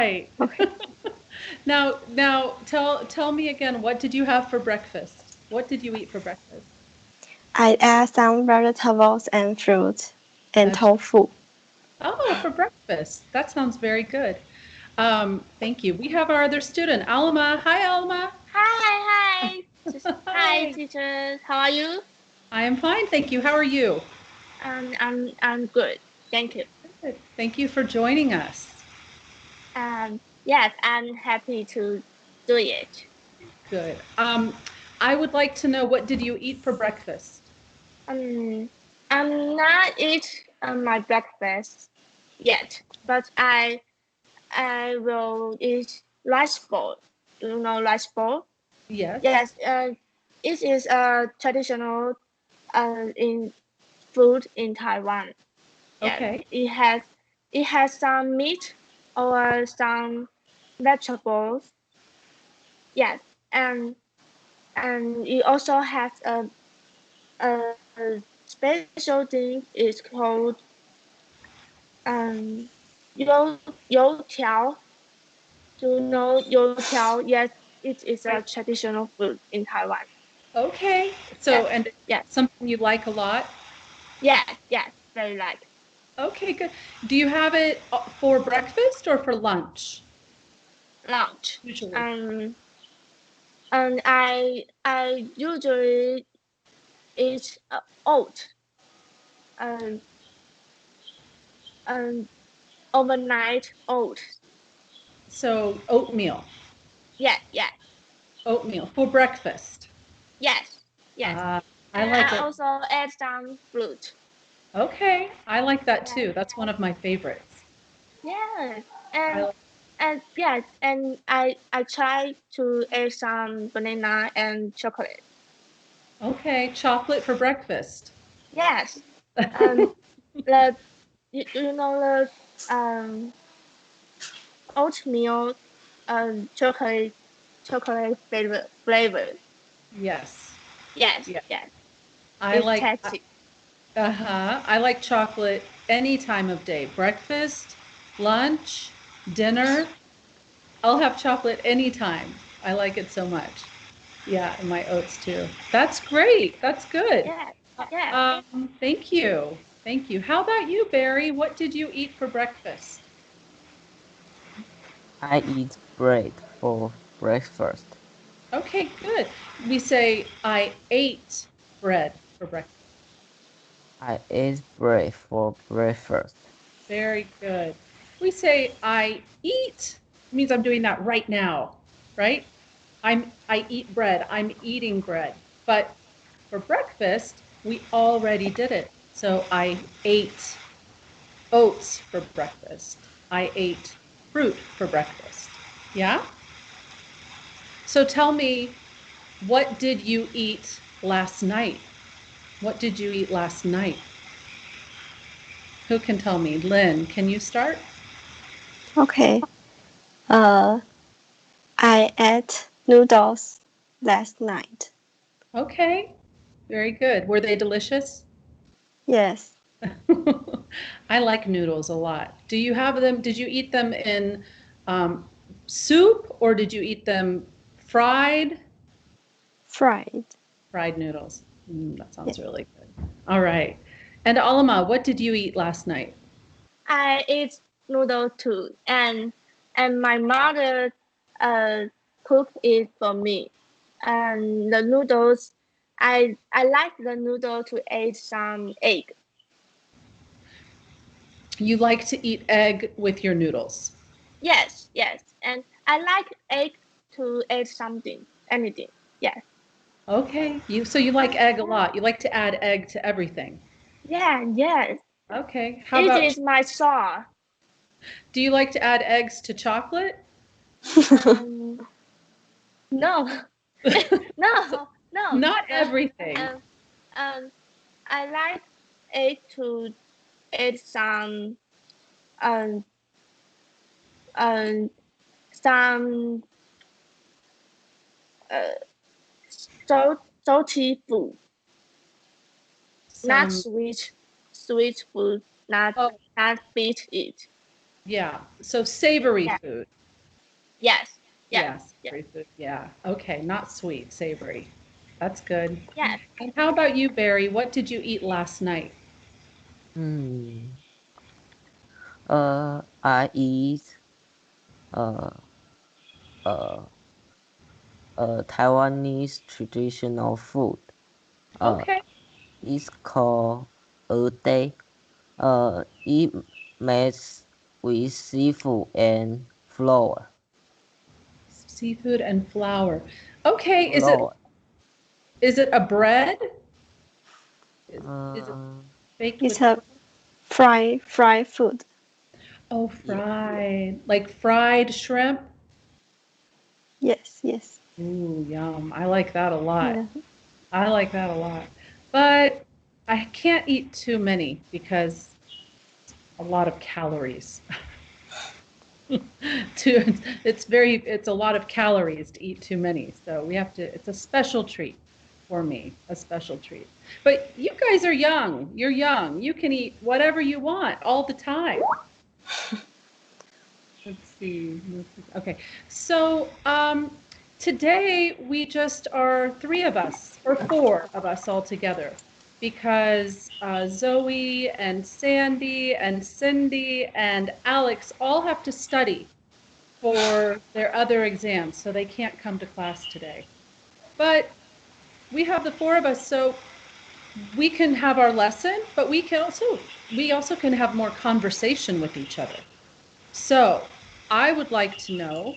right. Okay. Now tell me again, what did you have for breakfast? What did you eat for breakfast? I add some vegetables and fruit and Veg. tofu. Oh, for breakfast. That sounds very good. Thank you. We have our other student, Alma. Hi, Alma. Hi. Hi, Hi. teachers. How are you? I am fine, thank you. How are you? I'm good. Thank you. Good. Thank you for joining us. Yes, I'm happy to do it. Good. I would like to know, what did you eat for breakfast? Um, I'm not eat my breakfast yet, but I will eat rice bowl. Do you know rice bowl? Yes. Yes. It is a traditional in food in Taiwan. Yes, Okay. it has some meat or some vegetables. Yes, and and it also has a special thing. It's called um 油条. Do you know 油条? Yes, it is a Right. traditional food in Taiwan. Okay. Yes, So, and yes, something you like a lot? yes, very like Okay, good. Do you have it for breakfast or for lunch lunch. usually? Um, and I usually eat oat. Um, um, overnight oats. So, oatmeal. Yeah, Oatmeal for breakfast. yes. Uh, I And like I it. also add some fruit. Okay. I like that Yes, too. That's one of my favorites. yes. I And like, and yes, and I try to add some banana and chocolate. okay. Chocolate for breakfast. Yes. Um, the you know the oatmeal chocolate flavor. Yes. Yes, Yeah. yes. I It's like, tasty. uh-huh. I like chocolate any time of day. Breakfast, lunch, dinner. I'll have chocolate anytime. I like it so much. Yeah, and my oats too. That's great. That's good. Yes, yes. Thank you. Thank you. How about you, Barry? What did you eat for breakfast? I eat bread for breakfast. Okay, good. We say, I ate bread for breakfast. I ate bread for breakfast. Very good. We say, I eat, means I'm doing that right now, right? I eat bread. I'm eating bread. But for breakfast, we already did it. So I ate oats for breakfast. I ate fruit for breakfast. Yeah? So tell me, what did you eat last night? What did you eat last night? Who can tell me? Lynn, can you start? Okay. Uh, I ate noodles last night. Okay, very good. Were they delicious? Yes. I like noodles a lot. Do you have them? Did you eat them in um, soup or did you eat them fried? Fried. Fried noodles. That Yeah. sounds really good. All right. And Alma, what did you eat last night? I eat noodle too, and my mother uh cooked it for me. And the noodles, I like the noodle to add some egg. You like to eat egg with your noodles. Yes, and I like egg to add something, anything. Yes. Okay. So you like egg a lot. You like to add egg to everything. Yes. Okay. How It about, is my sauce. do you like to add eggs to chocolate? Um, no, So no. not The everything. um um I like egg to add um um some uh salty food, not Some, sweet food, not oh, not beat it. Yeah. So savory Yeah. food. Yes. Yeah, Yes. Yes. savory food. Yeah. Okay, not sweet, savory. That's good. Yes. And how about you, Barry? What did you eat last night? Hmm. I eat uh uh Taiwanese traditional food. Uh, Okay. it's called day. It made with seafood and flour. Seafood and flour. Okay, Flour. is it a bread? Is it Uh, baked It's with a fried food. oh, yeah. fried, like fried shrimp? Yes, yes. Ooh, yum. I like that a lot. Yeah. I like that a lot. But I can't eat too many because a lot of calories. Too, it's a lot of calories to eat too many. So we have to, it's a special treat for me, a special treat. But you guys are young. You're young. You can eat whatever you want all the time. Let's see. Okay. So today we just are three of us, or four of us all together, because Zoe and Sandy and Cindy and Alex all have to study for their other exams, so they can't come to class today. But we have the four of us, so we can have our lesson, but we also can have more conversation with each other. So I would like to know,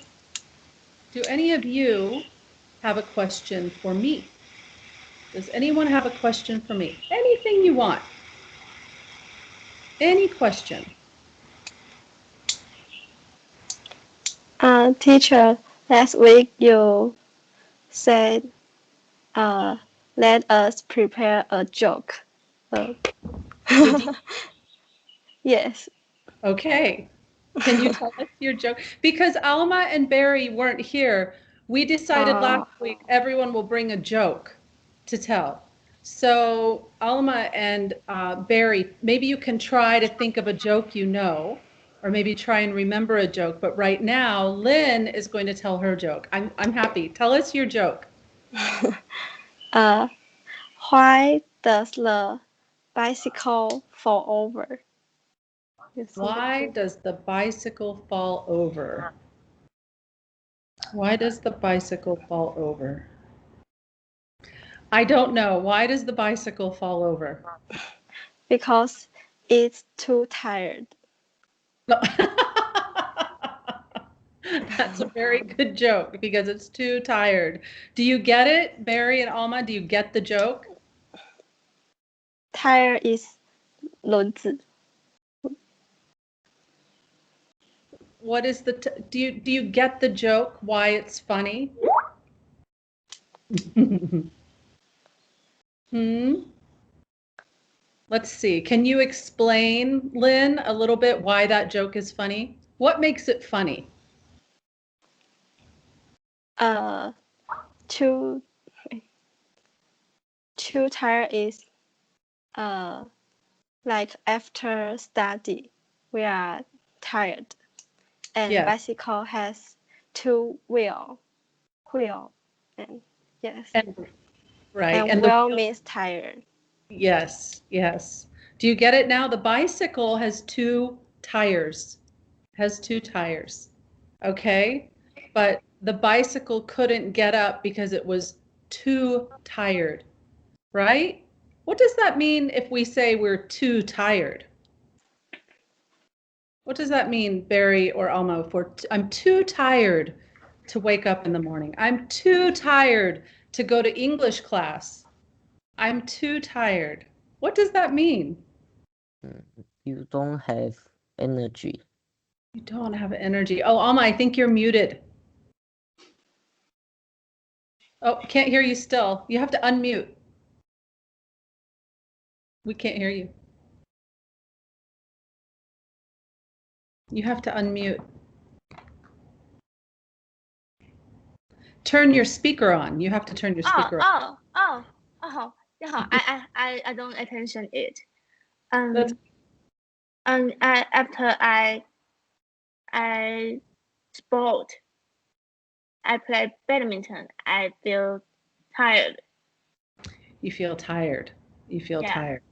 do any of you have a question for me? Does anyone have a question for me? Anything you want? Any question? Teacher, last week you said, uh, let us prepare a joke. Uh, Did you? yes. Okay. Can you tell us your joke? Because Alma and Barry weren't here. We decided last uh, week everyone will bring a joke to tell. So Alma and Barry, maybe you can try to think of a joke you know, or maybe try and remember a joke. But right now, Lynn is going to tell her joke. I'm happy. Tell us your joke. uh, why does the bicycle fall over? Yes. Why does the bicycle fall over? Why does the bicycle fall over? I don't know. Why does the bicycle fall over? Because it's too tired. No. That's a very good joke because it's too tired. Do you get it, Barry and Alma? Do you get the joke? Tire is 轮子. What is the do you get the joke why it's funny? Hmm? Let's see. Can you explain, Lynn, a little bit why that joke is funny? What makes it funny? Uh, too too tired is uh like after study we are tired, and Yes. bicycle has two wheel, and yes, And right. and And the wheel means tired. yes, yes. Do you get it now? The bicycle has two tires. Has two tires. Okay? But the bicycle couldn't get up because it was too tired, right? What does that mean if we say we're too tired? What does that mean, Barry or Alma? I'm too tired to wake up in the morning. I'm too tired to go to English class. I'm too tired. What does that mean? You don't have energy. You don't have energy. Oh, Alma, I think you're muted. Oh, can't hear you still. You have to unmute. We can't hear you. You have to unmute. Turn your speaker on. You have to turn your Oh, speaker on. oh, oh, oh. Yeah, I don't attention it. That's Um, after I I sport. I play badminton. I feel tired. You feel tired. You feel Yeah. tired.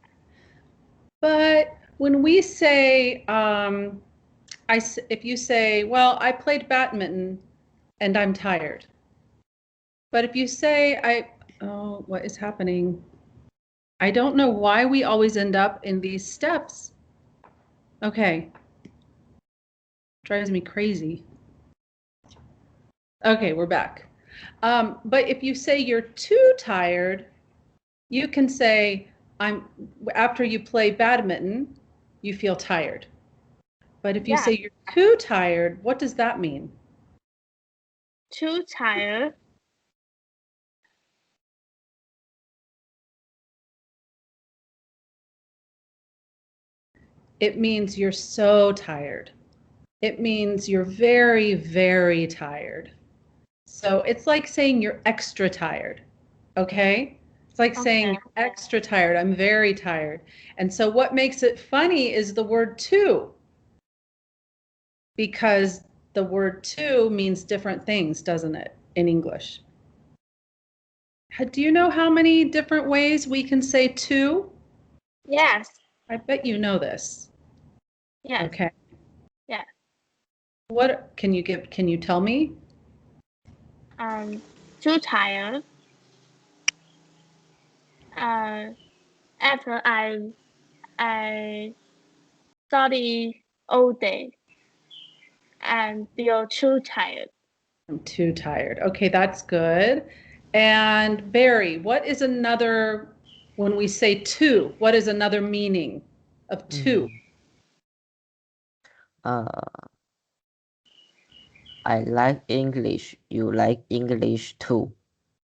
But when we say, if you say, well, I played badminton and I'm tired. But if you say, oh, what is happening? I don't know why we always end up in these steps. Okay. Drives me crazy. Okay, we're back. But if you say you're too tired, you can say, after you play badminton, you feel tired. But if you Yeah. say you're too tired, what does that mean? Too tired. It means you're so tired. It means you're very, very tired. So it's like saying you're extra tired, okay? It's like saying Okay. you're extra tired. I'm very tired. And so what makes it funny is the word too, because the word too means different things, doesn't it, in English? Do you know how many different ways we can say too? Yes. I bet you know this. Yes. Okay. Yeah. What can you tell me? Too tired. After I study all day and feel too tired. I'm too tired. Okay, that's good. And Barry, what is another, when we say two, what is another meaning of two? I like English. You like English too.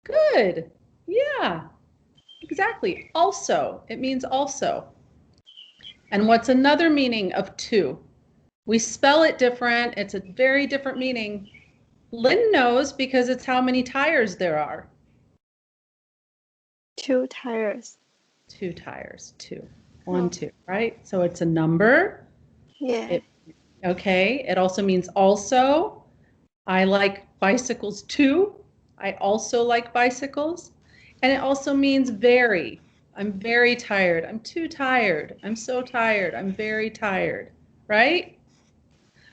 Good. Yeah, exactly. Also, it means also. And what's another meaning of two? We spell it different. It's a very different meaning. Lynn knows because it's how many tires there are. 2 tires. 2 tires, 2. 1, 2, right? So it's a number. Yeah. Okay, it also means also. I like bicycles too. I also like bicycles. And it also means very. I'm very tired. I'm too tired. I'm so tired. I'm very tired, right?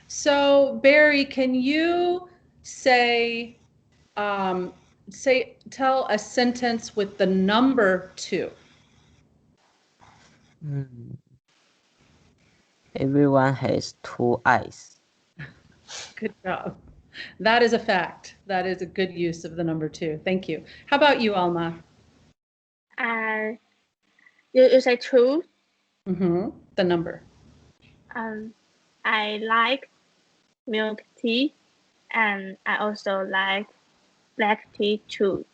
So Barry, can you say, tell a sentence with the number 2? Everyone has 2 eyes. Good job. That is a fact. That is a good use of the number 2. Thank you. How about you, Alma? You say two. The number. I like milk tea, and I also like black tea too.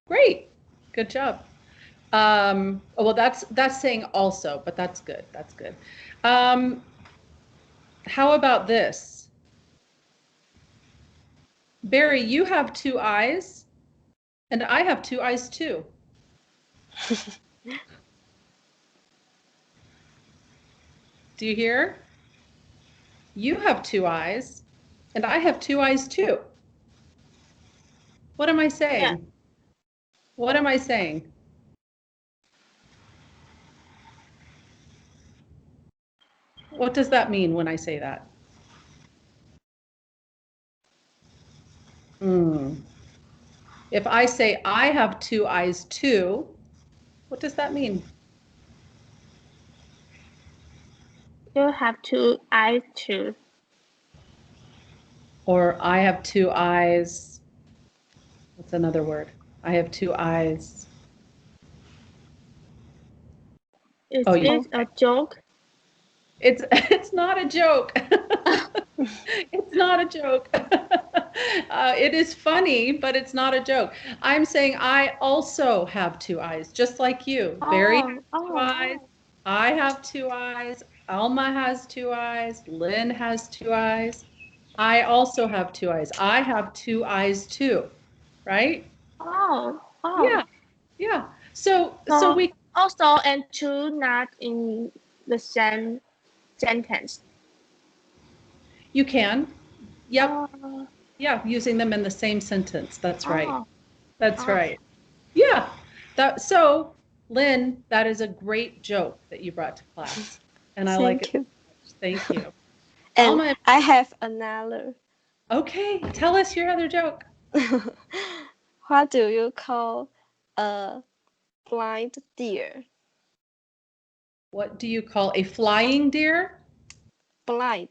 Great. Good job. Well, that's saying also, but that's good. That's good. How about this? Barry, you have 2 eyes, and I have 2 eyes too. Do you hear? You have 2 eyes, and I have 2 eyes too. What am I saying? Yeah. What am I saying? What does that mean when I say that? If I say I have 2 eyes too, what does that mean? You have 2 eyes too. Or I have 2 eyes. What's another word? I have 2 eyes. Is Oh, it a joke? it's not a joke. It's not a joke. It is funny, but it's not a joke. I'm saying I also have 2 eyes, just like you. Barry has 2 eyes. I have 2 eyes. Alma has 2 eyes. Lynn has 2 eyes. I also have 2 eyes. I have 2 eyes too, right? Yeah, yeah. So So we, also and two not in the same sentence. You can. Yep. Oh, Yeah, using them in the same sentence. That's right. oh, That's oh. right. Yeah. So, Lynn, that is a great joke that you brought to class. And I like it Thank so you. much. Thank you. And Alma, I have another. okay, tell us your other joke. What do you call a blind deer? What do you call a flying deer? Blind.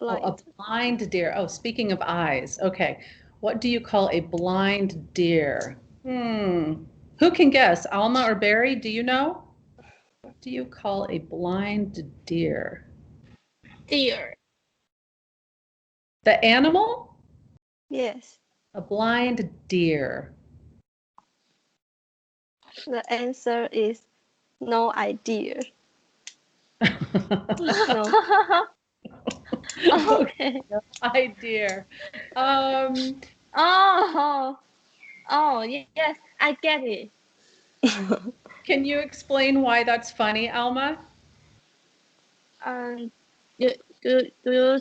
Oh, a Blind. blind deer. Oh, speaking of eyes. Okay. What do you call a blind deer? Who can guess? Alma or Barry? Do you know? What do you call a blind deer? Dear. The animal? Yes. A blind deer. The answer is no idea. No. Okay. Idea. Um, Oh, oh, yes, I get it. can you explain why that's funny, Alma? Um, do, do you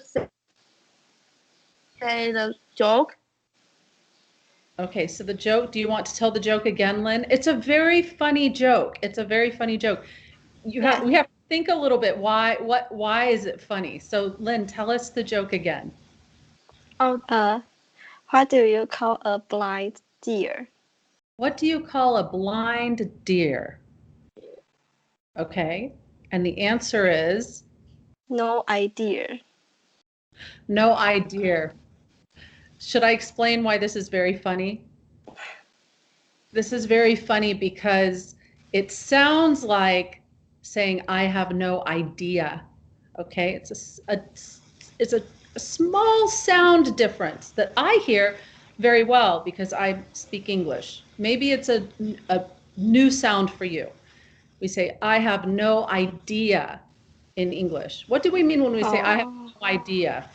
say the joke? Okay, so the joke, do you want to tell the joke again, Lynn? It's a very funny joke. It's a very funny joke. Yes. We have to think a little bit. Why is it funny? So Lynn, tell us the joke again. Oh, What do you call a blind deer? What do you call a blind deer? Okay, and the answer is No idea. no idea. Should I explain why this is very funny? This is very funny because it sounds like saying I have no idea. Okay, it's a small sound difference that I hear very well because I speak English. Maybe it's a new sound for you. We say I have no idea in English. What do we mean when we say I have Oh, no idea?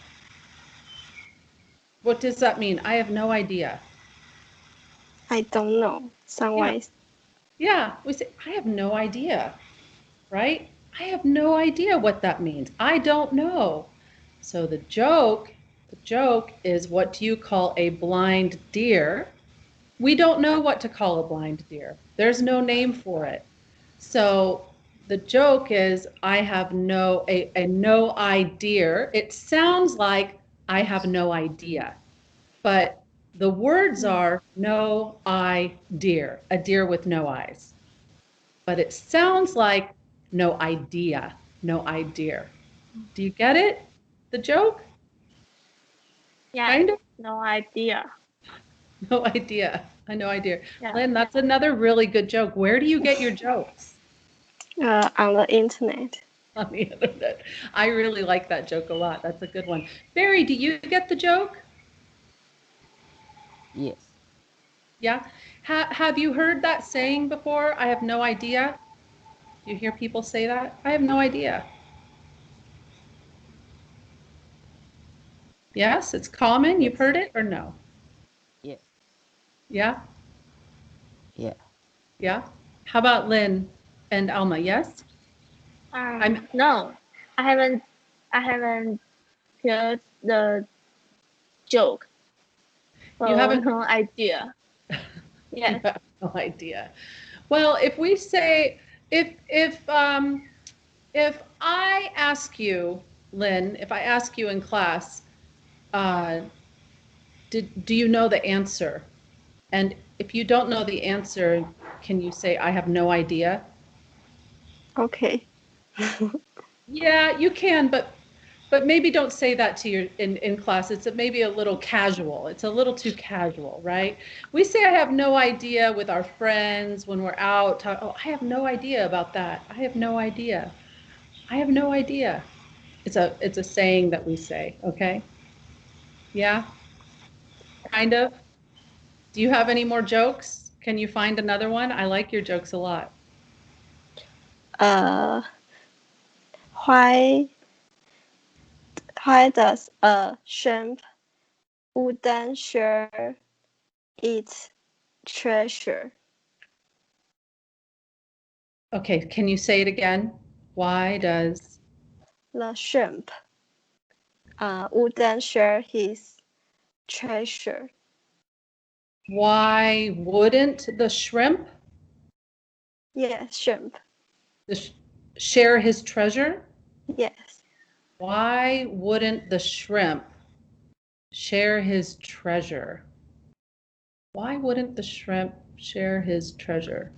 What does that mean? I have no idea. I don't know. Yeah, Someone. yeah. We say I have no idea, right? I have no idea what that means. I don't know. So the joke is what do you call a blind deer? We don't know what to call a blind deer. There's no name for it. So the joke is I have a no idea. It sounds like I have no idea, but the words are no I deer, a deer with no eyes. But it sounds like no idea, no idea. Do you get it? The joke? yes. Kind of? No idea. No idea. I no idea. Yeah. Lynn, that's another really good joke. Where do you get your jokes? On the internet. On the internet. I really like that joke a lot. That's a good one. Barry, do you get the joke? Yes. Yeah. Have you heard that saying before? I have no idea. You hear people say that? I have no idea. Yes, it's common. You've Yes. heard it or no? Yes. Yeah. Yeah. Yeah. How about Lynn and Alma? Yes. I'm. No, I haven't. I haven't heard the joke. You So haven't. no idea. You Yes. have no idea. Well, if we say if I ask you, Lynn, if I ask you in class, uh, do you know the answer? And if you don't know the answer, can you say I have no idea? Okay. Yeah, you can, but maybe don't say that to your in class. It's maybe a little casual. It's a little too casual, right? We say I have no idea with our friends when we're out. Oh, I have no idea about that. I have no idea. I have no idea. It's a saying that we say, okay? Yeah, kind of. Do you have any more jokes? Can you find another one? I like your jokes a lot. Uh, why why does a shrimp wooden share its treasure? Okay, can you say it again? Why does The shrimp wouldn't share his treasure. Why wouldn't the shrimp Yes, shrimp. share his treasure? Yes. Why wouldn't the shrimp share his treasure? Why wouldn't the shrimp share his treasure?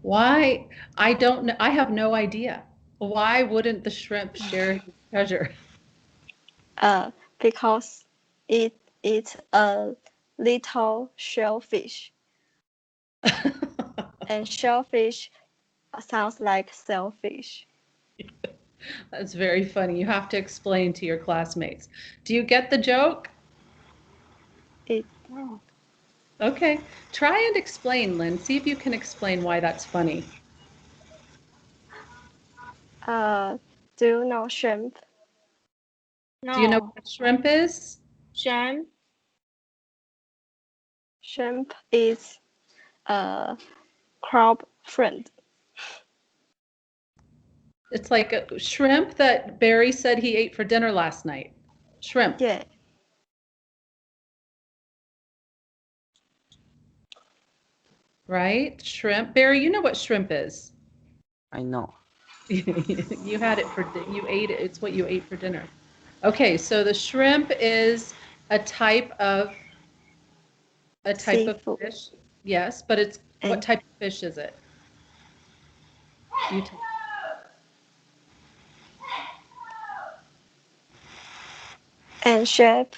Why? I don't know. I have no idea. Why wouldn't the shrimp share his treasure? Because it is a little shellfish, and shellfish sounds like selfish. That's very funny. You have to explain to your classmates. Do you get the joke? It Okay. Try and explain, Lynn. See if you can explain why that's funny. do you know shrimp? Do you know No. what shrimp is? Shrimp. Shrimp is a crab friend. It's like a shrimp that Barry said he ate for dinner last night. Shrimp. Yeah. Right? Shrimp. Barry, you know what shrimp is. I know. You had it you ate it. It's what you ate for dinner. Okay, so the shrimp is a type of Seafood. fish. Yes, but it's what And type of fish is it? You tell. shrimp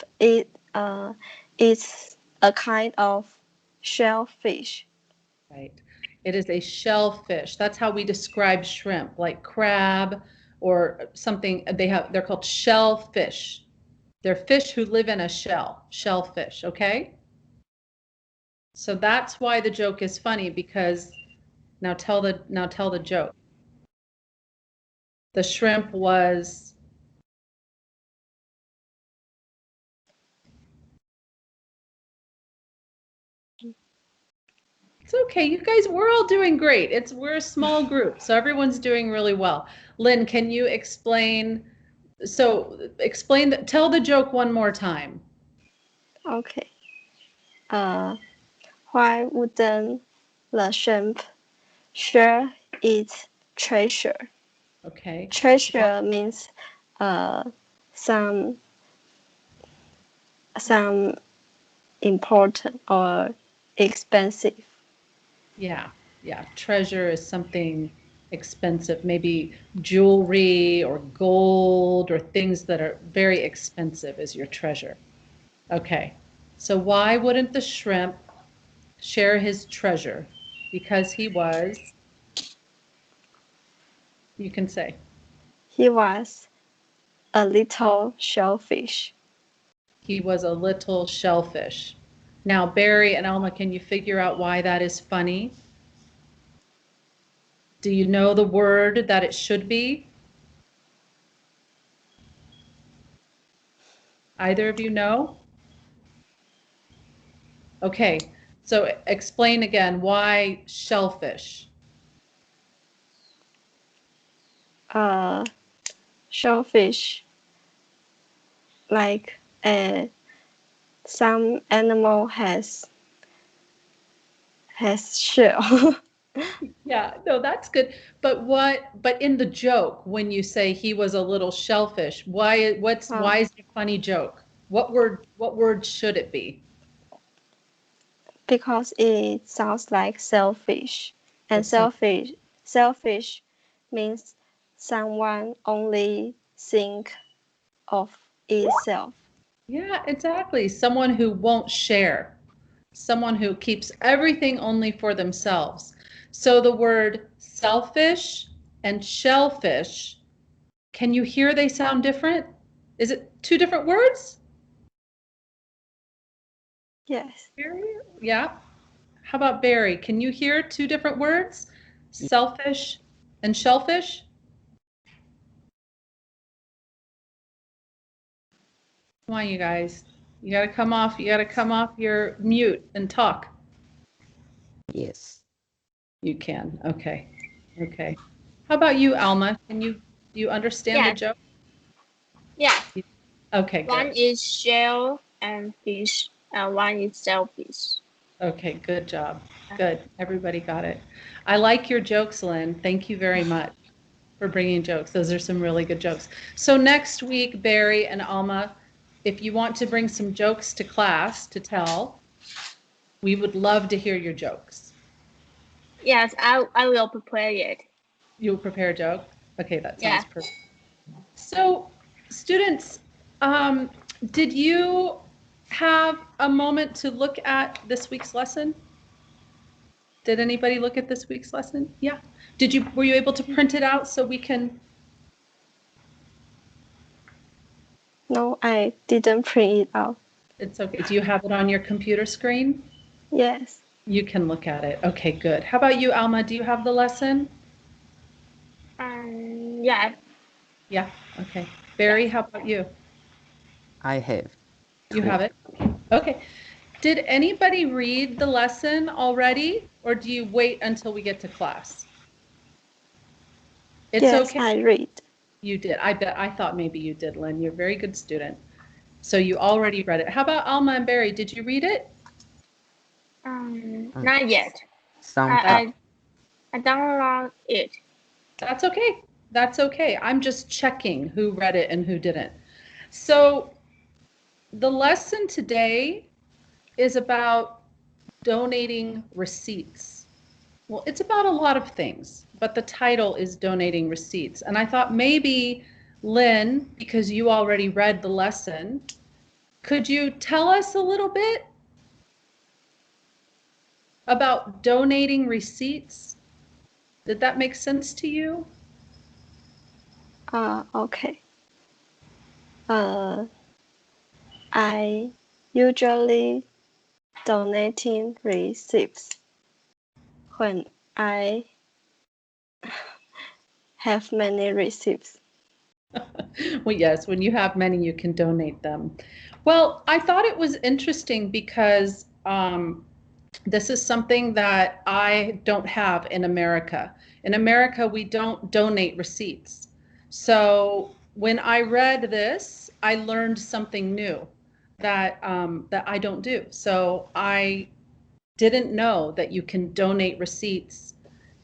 is a kind of shellfish. Right. It is a shellfish. That's how we describe shrimp, like crab or something. They're called shellfish. They're fish who live in a shellfish, okay? So that's why the joke is funny because now tell the joke. The shrimp was It's okay. You guys, we're all doing great. We're a small group, so everyone's doing really well. Lynn, can you explain tell the joke one more time. Okay. Why wouldn't the shrimp share its treasure? Okay. Treasure means uh, some some important or expensive. Yeah. Yeah. Treasure is something expensive, maybe jewelry or gold or things that are very expensive is your treasure. Okay. So why wouldn't the shrimp share his treasure? Because you can say. He was a little shellfish. He was a little shellfish. Now, Barry and Elma, can you figure out why that is funny? Do you know the word that it should be? Either of you know? Okay, so explain again why shellfish. Uh, Shellfish, like some animal has shell. Yeah, no, that's good. But in the joke, when you say he was a little shellfish, why is it a funny joke? What word should it be? Because it sounds like selfish, and It sounds selfish means someone only think of itself. Yeah, exactly. Someone who won't share, someone who keeps everything only for themselves. So the word selfish and shellfish, can you hear they sound different? Is it two different words? Yes, Barry? Yeah. How about Barry? Can you hear two different words? Selfish and shellfish? Come on, you guys. You gotta come off your mute and talk. Yes. You can. Okay. Okay. How about you, Alma? Do you understand the Yes, joke? yes. Okay, One good. is shell and fish, and one is shellfish. Okay, good job. Good. Everybody got it. I like your jokes, Lynn. Thank you very much for bringing jokes. Those are some really good jokes. So next week, Barry and Alma, if you want to bring some jokes to class to tell, we would love to hear your jokes. Yes, I will prepare it. You'll prepare a joke? Okay, that sounds Yeah. perfect. So, students, did you have a moment to look at this week's lesson? Did anybody look at this week's lesson? Yeah. Were you able to print it out so we can? No, I didn't print it out. It's okay. Do you have it on your computer screen? Yes. You can look at it. Okay, good. How about you, Alma? Do you have the lesson? Yeah, Yeah. Okay. yeah. Barry, how about you? I have You two. have it? Okay. Did anybody read the lesson already, or do you wait until we get to class? It's Yes, okay. I read. You did. I thought maybe you did, Lynn. You're a very good student. So you already read it. How about Alma and Barry? Did you read it? Mm, Not yet. Sometimes. I download it. That's okay. That's okay. I'm just checking who read it and who didn't. So the lesson today is about donating receipts. Well, it's about a lot of things, but the title is donating receipts. And I thought maybe, Lynn, because you already read the lesson, could you tell us a little bit about donating receipts? Did that make sense to you? Okay. I usually donating receipts when I have many receipts. Well, yes, when you have many, you can donate them. Well, I thought it was interesting because this is something that I don't have in America. In America, we don't donate receipts. So when I read this, I learned something new that I don't do. So I didn't know that you can donate receipts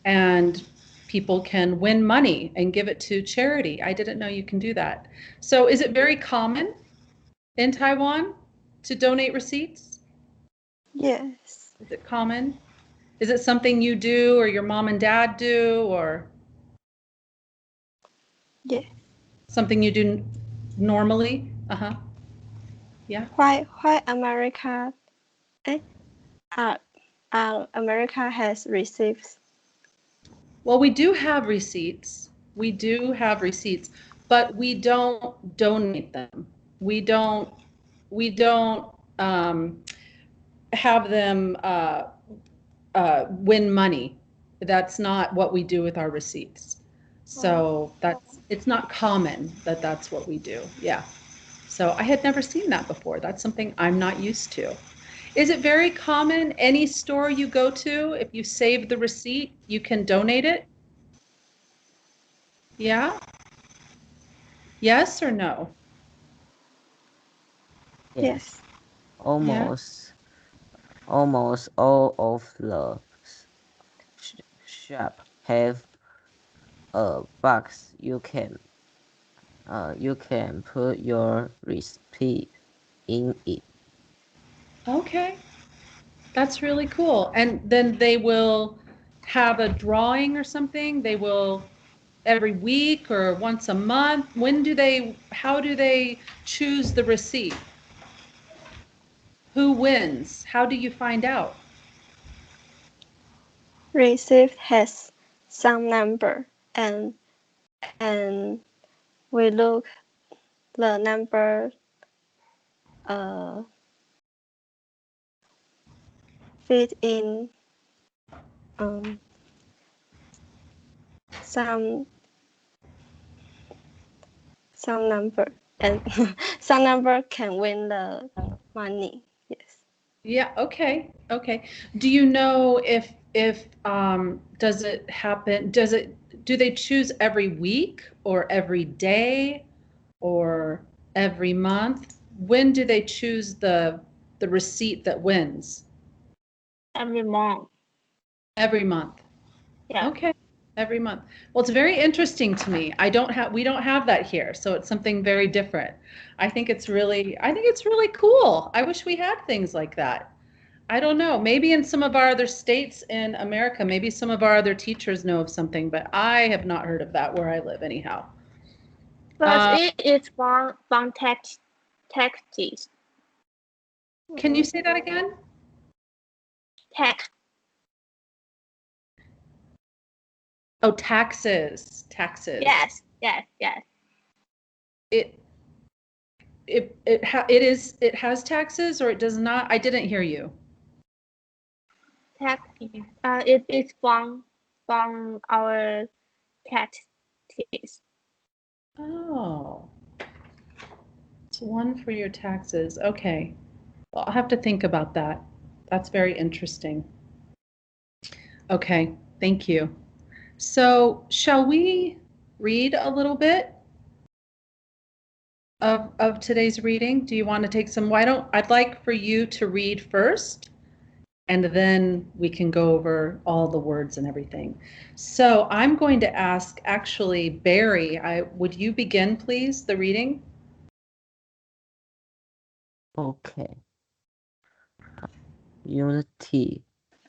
and people can win money and give it to charity. I didn't know you can do that. So is it very common in Taiwan to donate receipts? Yes. Is it common? Is it something you do or your mom and dad do or Yes. something you do normally? Uh-huh. Yeah. Why America eh, uh, America has receipts? Well, we do have receipts. We do have receipts, but we don't donate them. We don't we don't have them win money. That's not what we do with our receipts. So it's not common that that's what we do. Yeah. So I had never seen that before. That's something I'm not used to. Is it very common any store you go to, if you save the receipt, you can donate it? Yeah? Yes or no? Yes. Yes. Yeah. Almost all of the shop have a box you can put your recipe in it. Okay. That's really cool. And then they will have a drawing or something? They will every week or once a month? How do they choose the receipt? Who wins? How do you find out? Receipt has some number and we look the number uh fit in um some some number and some number can win the money. Yes. Yeah, okay. Okay. Do you know if does it happen, do they choose every week or every day or every month? When do they choose the receipt that wins? Every month. Every month. Yeah. Okay. Every month. Well, it's very interesting to me. We don't have that here, so it's something very different. I think it's really cool. I wish we had things like that. I don't know. Maybe in some of our other states in America, maybe some of our other teachers know of something, but I have not heard of that where I live anyhow. But it is from taxes. Can you say that again? Tax. Oh, taxes. Taxes. Yes. It it has taxes or it does not? I didn't hear you. Tax. It is from our taxes. Oh. It's one for your taxes. Okay. Well, I'll have to think about that. That's very interesting. Okay, thank you. So, shall we read a little bit of today's reading? Do you want to take some? I'd like for you to read first, and then we can go over all the words and everything. So, I'm going to ask actually Barry, would you begin please the reading? Okay. Unity.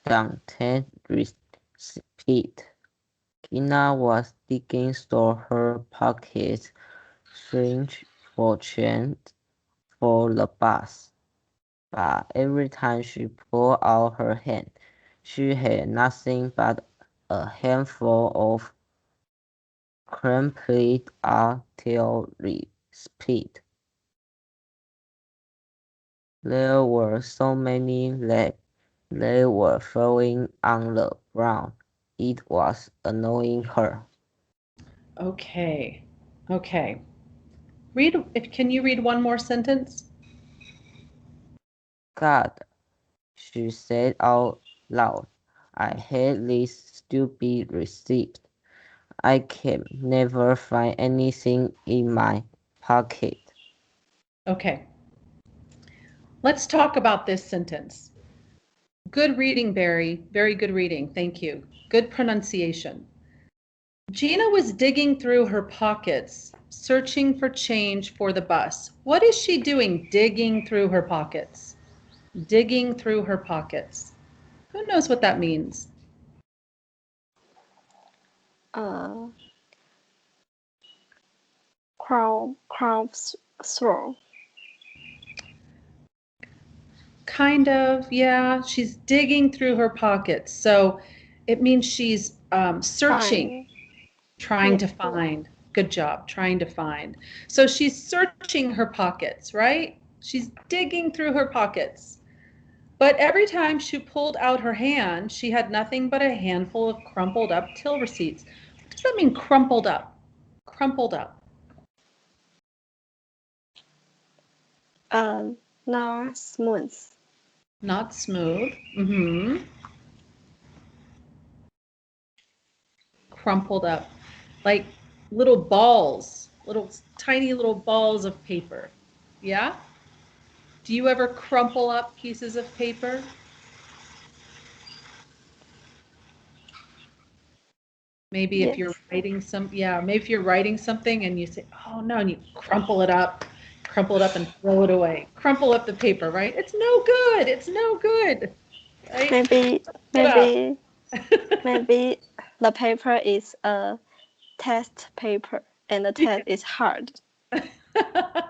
Content repeat. Kina was digging through her pockets, searching for change for the bus. But every time she pulled out her hand, she had nothing but a handful of crumpled artillery speed. There were so many that they were falling on the ground. It was annoying her. Okay. Okay. Can you read one more sentence? God, she said out loud, I hate this stupid receipt. I can never find anything in my pocket. Okay. Let's talk about this sentence. Good reading, Barry. Very good reading. Thank you. Good pronunciation. Gina was digging through her pockets, searching for change for the bus. What is she doing digging through her pockets? Digging through her pockets. Who knows what that means? Crowds throw. Kind of, yeah. She's digging through her pockets. So it means she's searching, trying to find. Good job, trying to find. So she's searching her pockets, right? She's digging through her pockets. But every time she pulled out her hand, she had nothing but a handful of crumpled up till receipts. What does that mean, crumpled up? Crumpled up. Not smooth. Not smooth. Mm-hmm. Crumpled up. Like little balls, little tiny little balls of paper. Yeah? Do you ever crumple up pieces of paper? Maybe if you're Yes. writing maybe if you're writing something and you say, oh no, and you crumple it up and throw it away. Crumple up the paper, right? It's no good. It's no good. Right? Maybe It up. maybe the paper is a test paper and the test is hard.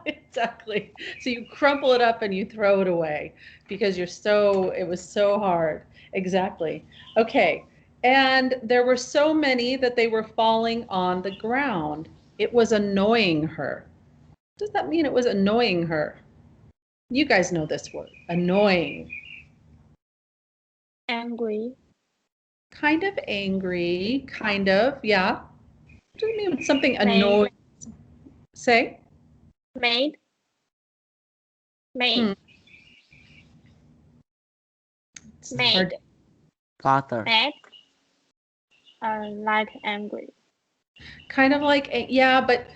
Exactly. So you crumple it up and you throw it away because it was so hard. Exactly. Okay. And there were so many that they were falling on the ground. It was annoying her. What does that mean? It was annoying her. You guys know this word, annoying. Angry. Kind of angry, kind of, yeah. What does it mean when something Made. annoys? Say? Made. Hmm. It's hard. Made. Father, Mad. Like angry. Kind of like, yeah, but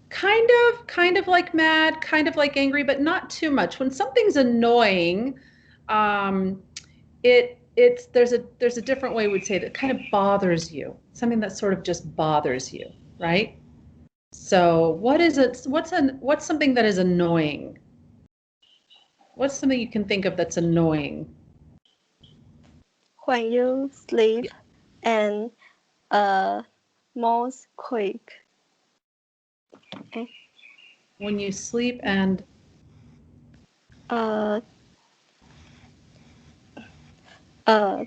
kind of like mad, kind of like angry, but not too much. When something's annoying, um, it's there's a different way we'd say it. It kind of bothers you. Something that sort of just bothers you, right? So what is it? What's something that is annoying? What's something you can think of that's annoying? When you sleep and most quick. When you sleep and Uh uh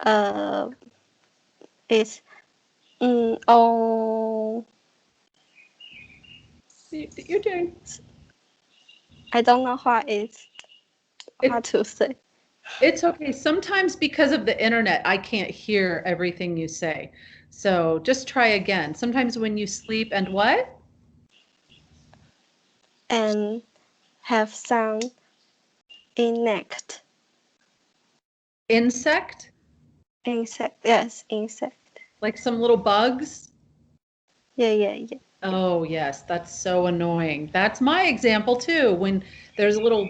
uh it's oh you're doing I don't know what it, to say. it's okay. Sometimes because of the internet, I can't hear everything you say. So just try again. Sometimes when you sleep and what? And have some insect. Insect? Insect, yes, insect. Like some little bugs? Yeah. Oh, yes, that's so annoying. That's my example too. When there's little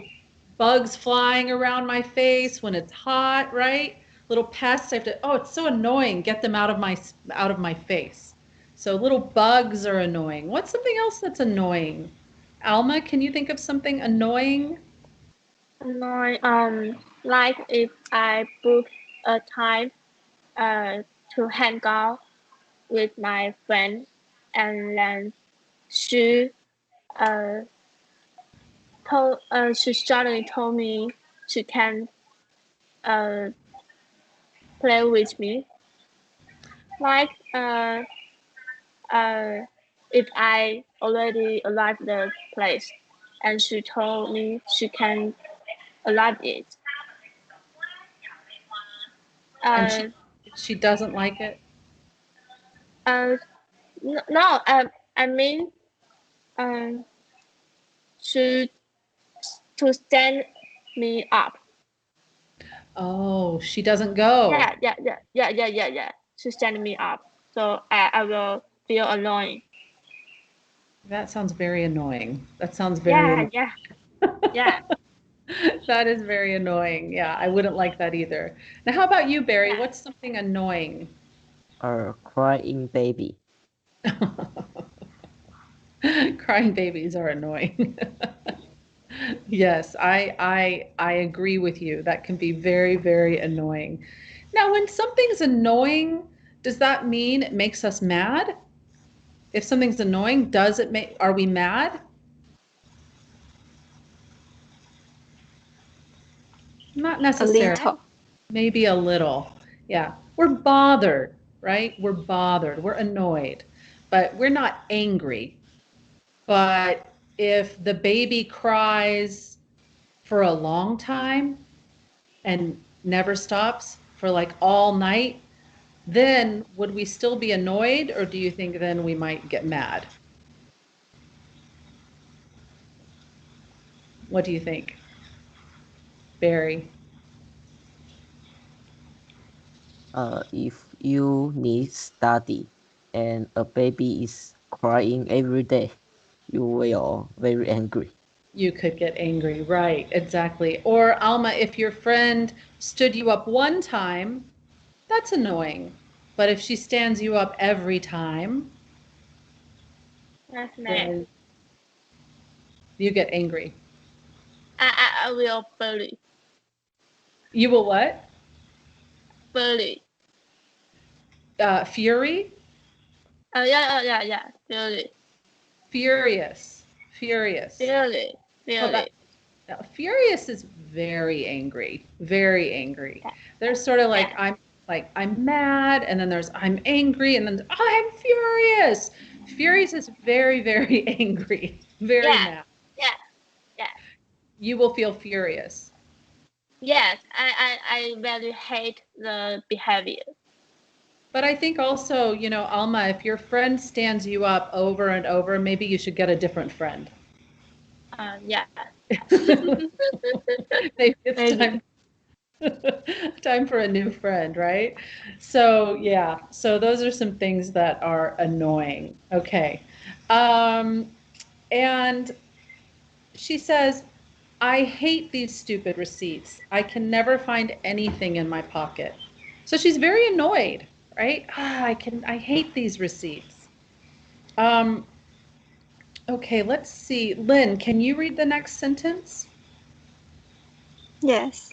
bugs flying around my face when it's hot, right? Little pests, I have to, oh, it's so annoying. Get them out of my face. So little bugs are annoying. What's something else that's annoying? Alma, can you think of something annoying? Annoying. Like if I book a time uh to hang out with my friend, and then she uh she suddenly told me she can uh play with me. Like uh if I already arrived the place, and she told me she can arrive it. And Uh she doesn't like it? uh no, I mean um she to stand me up. Oh, she doesn't go. Yeah. She stand me up. So I will feel annoying. That sounds very annoying. That sounds very Yeah, annoying. yeah, yeah, That is very annoying. Yeah, I wouldn't like that either. Now, how about you, Barry? yeah. What's something annoying? Crying baby. Crying babies are annoying. Yes, I agree with you. That can be very, very annoying. Now, when something's annoying, does that mean it makes us mad? If something's annoying, does it make, are we mad? Not A necessarily. Mad? little. Maybe a little. Yeah. We're bothered, right? We're bothered. We're annoyed, but we're not angry. But if the baby cries for a long time and never stops for like all night, then would we still be annoyed, or do you think then we might get mad? What do you think, Barry? If you need study and a baby is crying every day, you will very angry. You could get angry, right? Exactly. Or Alma, if your friend stood you up one time, that's annoying. But if she stands you up every time, That's mad. then you get angry. I will bully. You will what? Bully. Fury? Yeah. Bully. Furious. Furious. Bully. Oh, Bully. that now, furious is very angry. Very angry. Yeah, There's sort of yeah, like I'm mad, and then there's I'm angry, and then I'm furious. Furious is very, very angry. Very yeah, mad. yeah, yeah. You will feel furious. Yes, I really hate the behavior. But I think also, Alma, if your friend stands you up over and over, maybe you should get a different friend. Yeah. Maybe it's Maybe. time. Time for a new friend, right? So, yeah. So those are some things that are annoying. Okay. Um, and she says, I hate these stupid receipts. I can never find anything in my pocket. So she's very annoyed, right? I hate these receipts. Um, okay, let's see. Lynn, can you read the next sentence? Yes.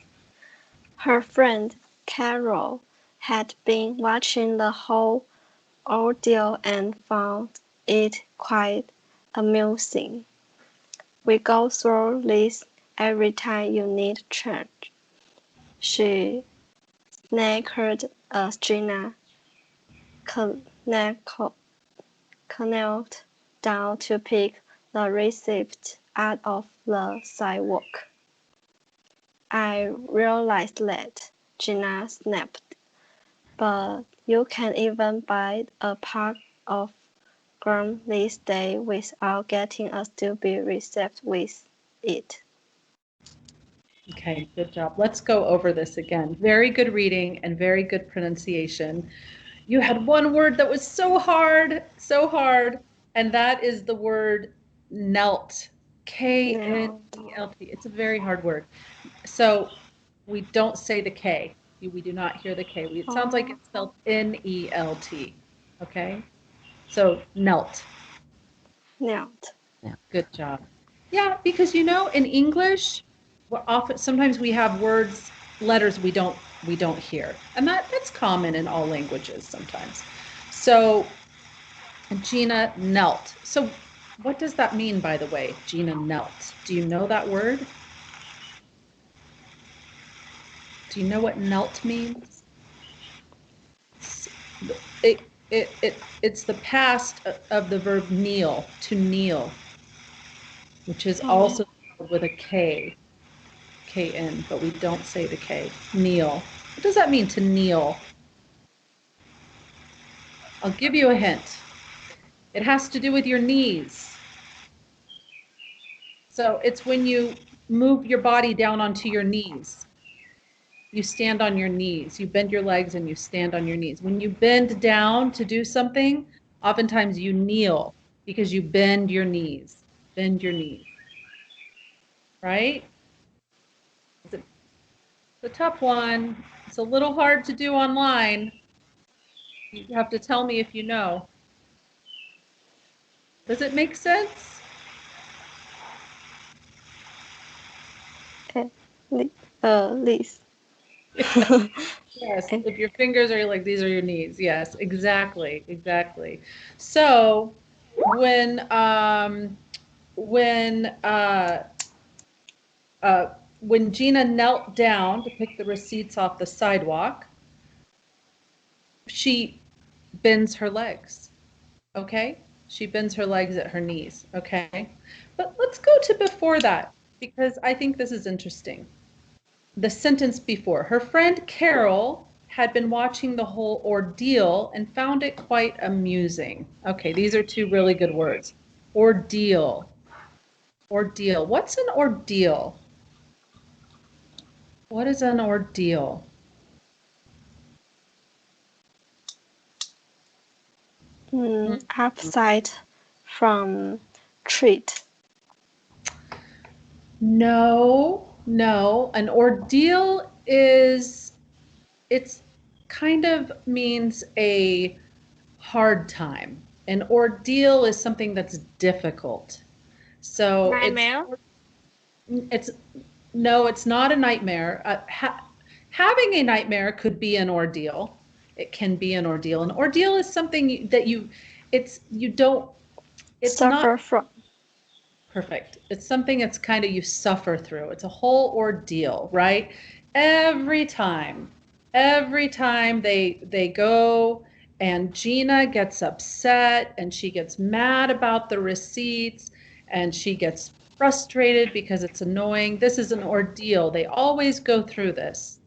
Her friend, Carol, had been watching the whole ordeal and found it quite amusing. We go through this every time you need change. She snackered as Gina knelt down to pick the receipt out of the sidewalk. I realized that, Gina snapped, but you can't even buy a pack of gum these days without getting a stupid receipt with it. Okay, good job. Let's go over this again. Very good reading and very good pronunciation. You had one word that was so hard, and that is the word knelt. Now, Knelt. It's a very hard word. So we don't say the K. We do not hear the K. It sounds like it's spelled Nelt. Okay? So knelt. knelt. Yeah. Good job. Yeah, because in English, sometimes we have words, letters we don't hear. And that's common in all languages sometimes. So Gina knelt. So what does that mean, by the way? Gina knelt. Do you know that word? Do you know what knelt means? It, it's the past of the verb kneel, to kneel, which is also spelled with a K. K-N, but we don't say the K. Kneel. What does that mean to kneel? I'll give you a hint. It has to do with your knees. So it's when you move your body down onto your knees. You stand on your knees. You bend your legs and you stand on your knees. When you bend down to do something, oftentimes you kneel because you bend your knees. Bend your knees. Right? It's a tough one. It's a little hard to do online. You have to tell me if you know. Does it make sense? This. Yes, if your fingers are like these are your knees. Yes, exactly, exactly. So when uh, when Gina knelt down to pick the receipts off the sidewalk, she bends her legs. Okay, she bends her legs at her knees. Okay, but let's go to before that because I think this is interesting. The sentence before. Her friend Carol had been watching the whole ordeal and found it quite amusing. Okay, these are two really good words. Ordeal. Ordeal. What's an ordeal? What is an ordeal? Upside from treat. No, no. An ordeal it's kind of means a hard time. An ordeal is something that's difficult. So Nightmare. it's no, it's not a nightmare. Having a nightmare could be an ordeal. It can be an ordeal. An ordeal is something that you don't, it's not Suffer from. perfect. It's something that's kind of you suffer through. It's a whole ordeal, right? Every time, every time they go and Gina gets upset and she gets mad about the receipts and she gets frustrated because it's annoying. This is an ordeal. They always go through this.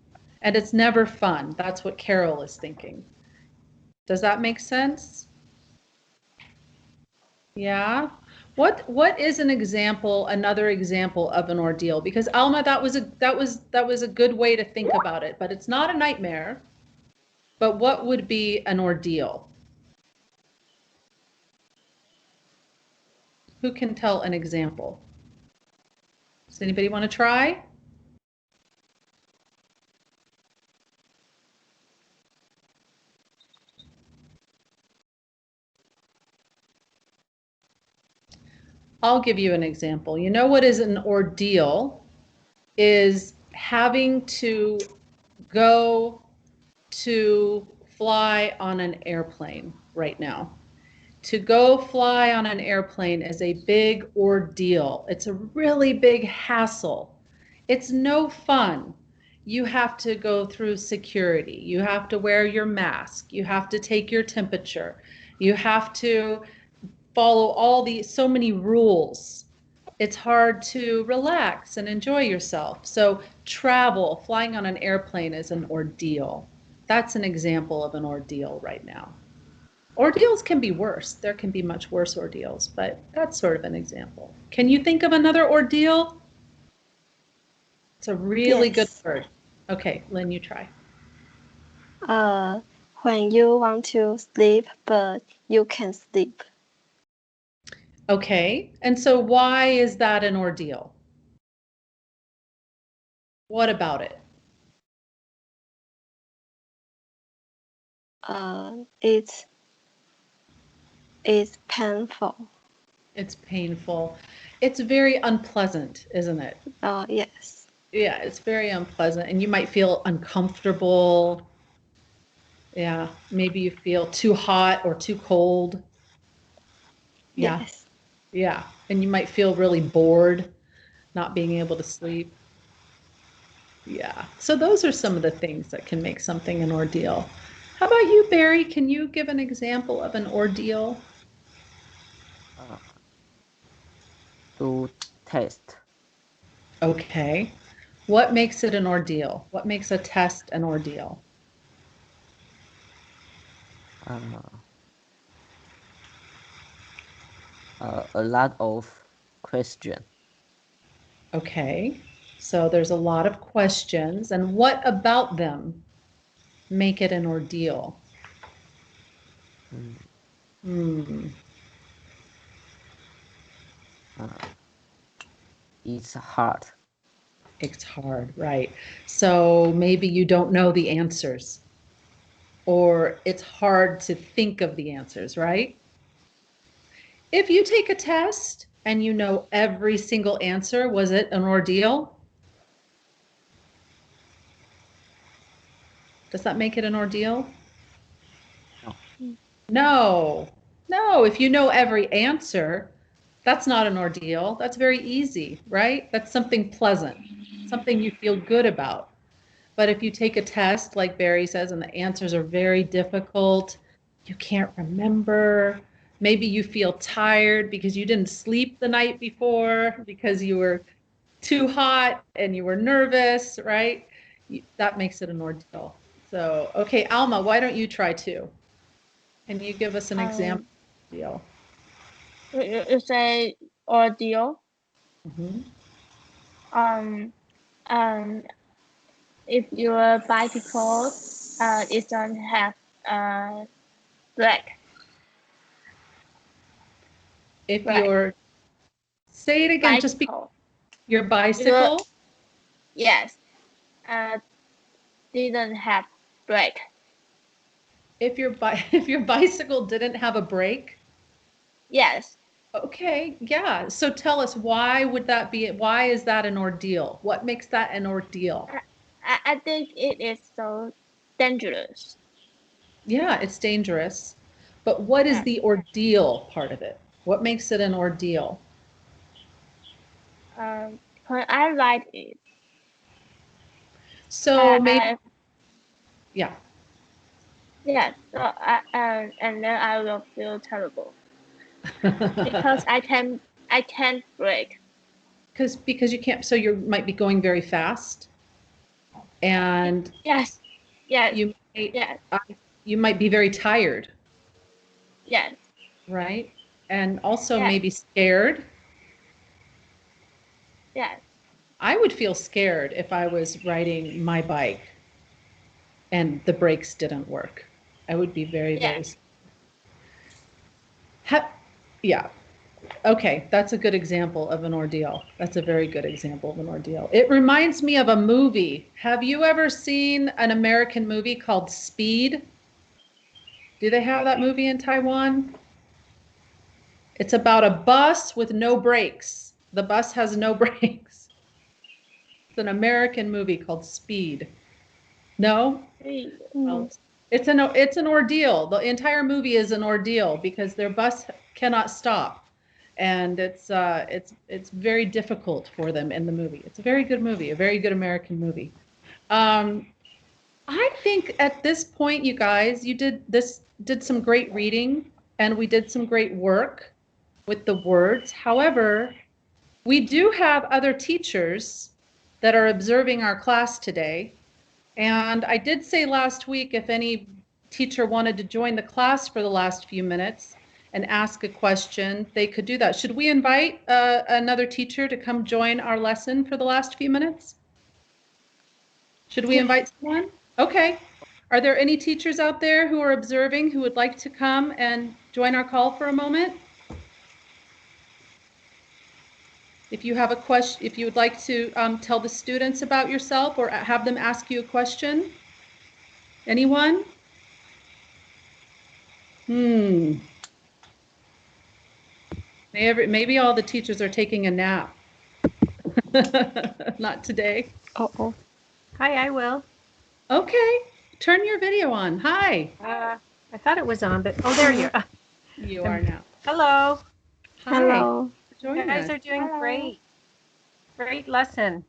And it's never fun. That's what Carol is thinking. Does that make sense? Yeah. What is an example, another example of an ordeal? Because Alma, that was a good way to think about it, but it's not a nightmare. But what would be an ordeal? Who can tell an example? Does anybody want to try? I'll give you an example. You know what is an ordeal? Is having to go to fly on an airplane right now. To go fly on an airplane is a big ordeal. It's a really big hassle. It's no fun. You have to go through security. You have to wear your mask. You have to take your temperature. You have to follow so many rules. It's hard to relax and enjoy yourself. So travel, flying on an airplane is an ordeal. That's an example of an ordeal right now. Ordeals can be worse. There can be much worse ordeals, but that's sort of an example. Can you think of another ordeal? It's a really good Yes. word. Okay, Lynn, you try. When you want to sleep, but you can't sleep. Okay, and so why is that an ordeal? What about it? It's painful. It's painful. It's very unpleasant, isn't it? Yes. Yeah, it's very unpleasant, and you might feel uncomfortable. Yeah, maybe you feel too hot or too cold. Yeah, Yes. yeah, and you might feel really bored, not being able to sleep. Yeah, so those are some of the things that can make something an ordeal. How about you, Barry? Can you give an example of an ordeal? Uh, to test. Okay. What makes it an ordeal? What makes a test an ordeal? Uh, a lot of question. Okay. So there's a lot of questions, and what about them make it an ordeal? Mm, Hmm. uh, it's hard. It's hard, right? So maybe you don't know the answers, or it's hard to think of the answers, right? If you take a test and you know every single answer, was it an ordeal? Does that make it an ordeal? No. No, no. If you know every answer, that's not an ordeal. That's very easy, right? That's something pleasant, something you feel good about. But if you take a test, like Barry says, and the answers are very difficult, you can't remember. Maybe you feel tired because you didn't sleep the night before, because you were too hot and you were nervous, right? That makes it an ordeal. So, okay, Alma, why don't you try too? Can you give us an example? Um, Deal. you say ordeal. Mhm. Um, um, if your bicycle it doesn't have brake, If right? you're, say it again, just be Bicycle. your Your bicycle. yes, uh, didn't have brake. If your if your bicycle didn't have a brake, Yes, okay, yeah. So tell us, why would that be? Why is that an ordeal? What makes that an ordeal? I, I think it is so dangerous. Yeah, it's dangerous. But what is Yeah. the ordeal part of it? What makes it an ordeal? When I ride it, So maybe, I yeah, yes, so and then I will feel terrible because I can't brake. because you can't. So you might be going very fast, and Yes, yes, you might yes, uh, you might be very tired, yes, right? and also Yes. maybe scared. Yes. I would feel scared if I was riding my bike and the brakes didn't work. I would be very, very Yes. yeah. Okay, that's a good example of an ordeal. That's a very good example of an ordeal. It reminds me of a movie. Have you ever seen an American movie called Speed? Do they have that movie in Taiwan? It's about a bus with no brakes. The bus has no brakes. It's an American movie called Speed. No? Well, it's an ordeal. The entire movie is an ordeal because their bus cannot stop, and it's very difficult for them in the movie. It's a very good movie, a very good American movie. I think at this point, you guys, you did some great reading, and we did some great work with the words. However, we do have other teachers that are observing our class today. And I did say last week, if any teacher wanted to join the class for the last few minutes and ask a question, they could do that. Should we invite another teacher to come join our lesson for the last few minutes? Should we invite someone? Okay. Are there any teachers out there who are observing who would like to come and join our call for a moment? If you have a question, if you would like to tell the students about yourself or have them ask you a question. Anyone? Maybe all the teachers are taking a nap. Not today. Oh. Hi, I will. Okay, turn your video on. Hi. I thought it was on, but oh, there you are. You are now. Hello. Hi. Hello. You guys are doing Hello. great. Great lesson.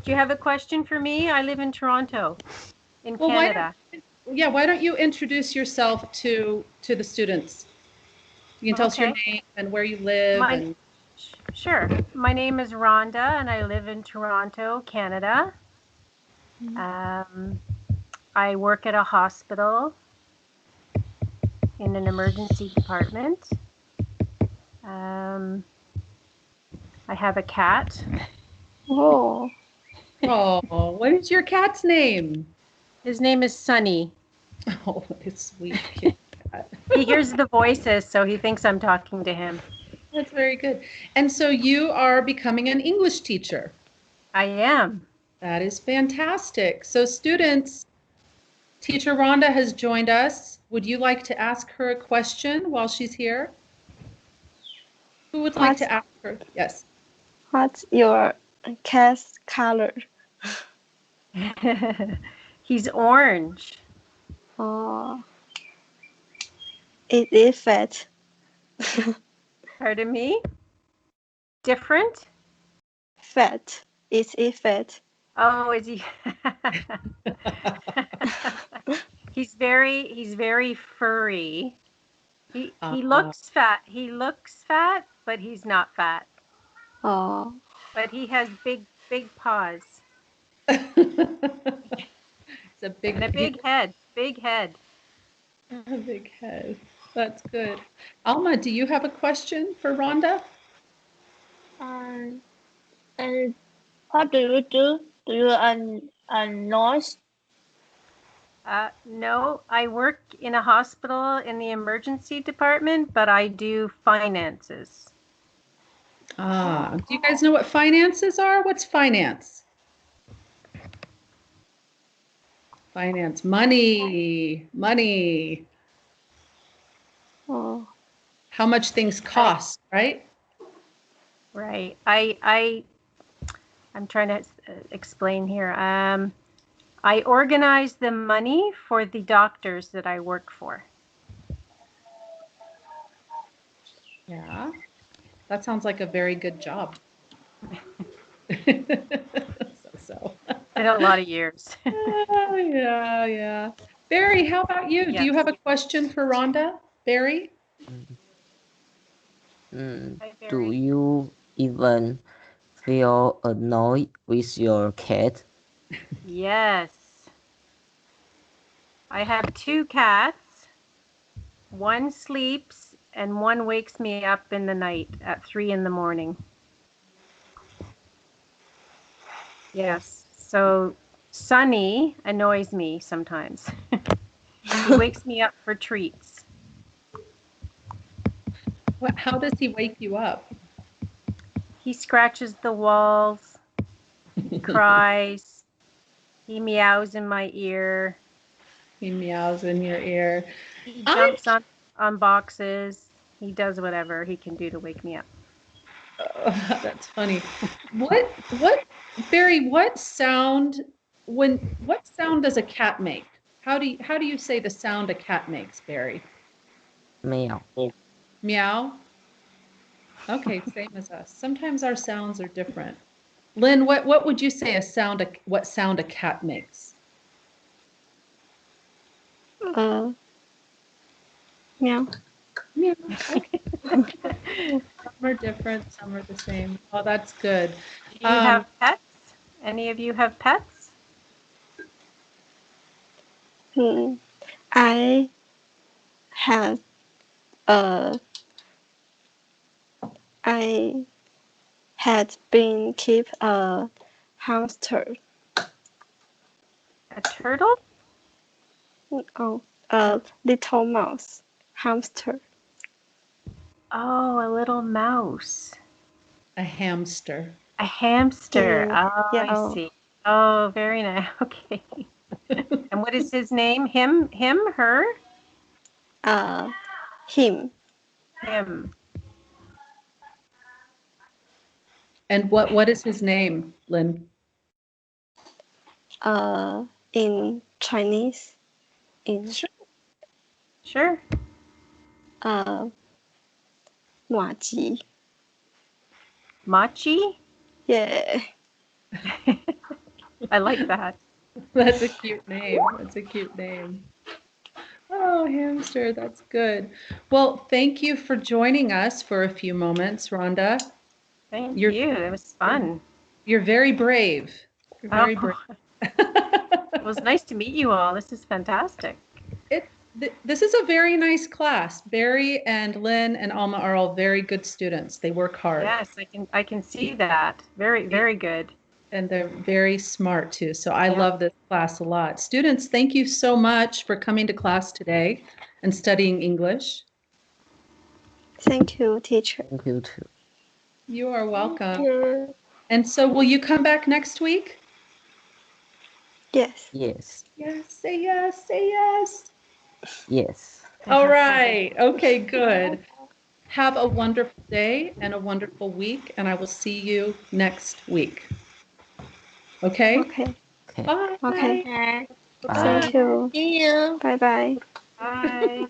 Do you have a question for me? I live in Toronto, in Well, Canada. why don't you introduce yourself to the students? You can tell us your Okay. name and where you live. Sure. My name is Rhonda, and I live in Toronto, Canada. I work at a hospital in an emergency department. I have a cat. Oh. Oh, what is your cat's name? His name is Sunny. Oh, what a sweet cat. He hears the voices, so he thinks I'm talking to him. That's very good. And so you are becoming an English teacher. I am. That is fantastic. So students, Teacher Rhonda has joined us. Would you like to ask her a question while she's here? Who would like to ask her? Yes. What's your cat's color? He's orange. Oh. It is fat. Pardon me? Different? Fat. Is it fat? Oh, is he? He's very furry. He looks fat. He looks fat, but he's not fat. Oh. But he has big paws. It's a big, and a big head. Big head. A big head. That's good. Alma, do you have a question for Rhonda? And what do you do? Do you nurse? No, I work in a hospital in the emergency department, but I do finances. Do you guys know what finances are? What's finance? Finance, money. Oh. How much things cost, right? Right. I'm trying to explain here. I organize the money for the doctors that I work for. Yeah, that sounds like a very good job. so. In a lot of years. Yeah. Barry, how about you? Yes. Do you have a question for Rhonda? Barry? Hi, Barry. Do you even feel annoyed with your cat? Yes. I have 2 cats. One sleeps and one wakes me up in the night at 3 in the morning. Yes. So Sunny annoys me sometimes. He wakes me up for treats. How does he wake you up? He scratches the walls. He cries. He meows in my ear. He meows in your ear. He jumps on boxes. He does whatever he can do to wake me up. Oh, that's funny. What, Barry, what sound does a cat make? How do you say the sound a cat makes, Barry? Meow. Meow? Okay, same as us. Sometimes our sounds are different. Lynn, what would you say what sound a cat makes? Meow. Meow. Okay. Some are different, some are the same. Oh, that's good. Do you have pets? Any of you have pets? I have I had been keep a hamster. A turtle? Oh, a little mouse hamster. Oh, a little mouse. A hamster. A hamster. Yeah. Oh, Yeah. I see. Oh, very nice. Okay. And what is his name? Him, her? Him. Him. And what is his name, Lynn? In Chinese. Sure. 马吉. Machi? Yeah. I like that. That's a cute name. That's a cute name. Oh, hamster, that's good. Well, thank you for joining us for a few moments, Rhonda. Thank you. It was fun. You're very brave. You're very brave. It was nice to meet you all. This is fantastic. This is a very nice class. Barry and Lynn and Alma are all very good students. They work hard. Yes, I can see that. Very, very good. And they're very smart too. So I love this class a lot. Students, thank you so much for coming to class today and studying English. Thank you, teacher. Thank you too. You are welcome. Yeah. And so will you come back next week? Yes. Yes. Yes, say yes, say yes. Yes. All right. Okay, good. Have a wonderful day and a wonderful week, and I will see you next week. Okay? Okay. Okay. Bye. Okay. Okay. Bye. Thank you. See you. Bye bye. Bye.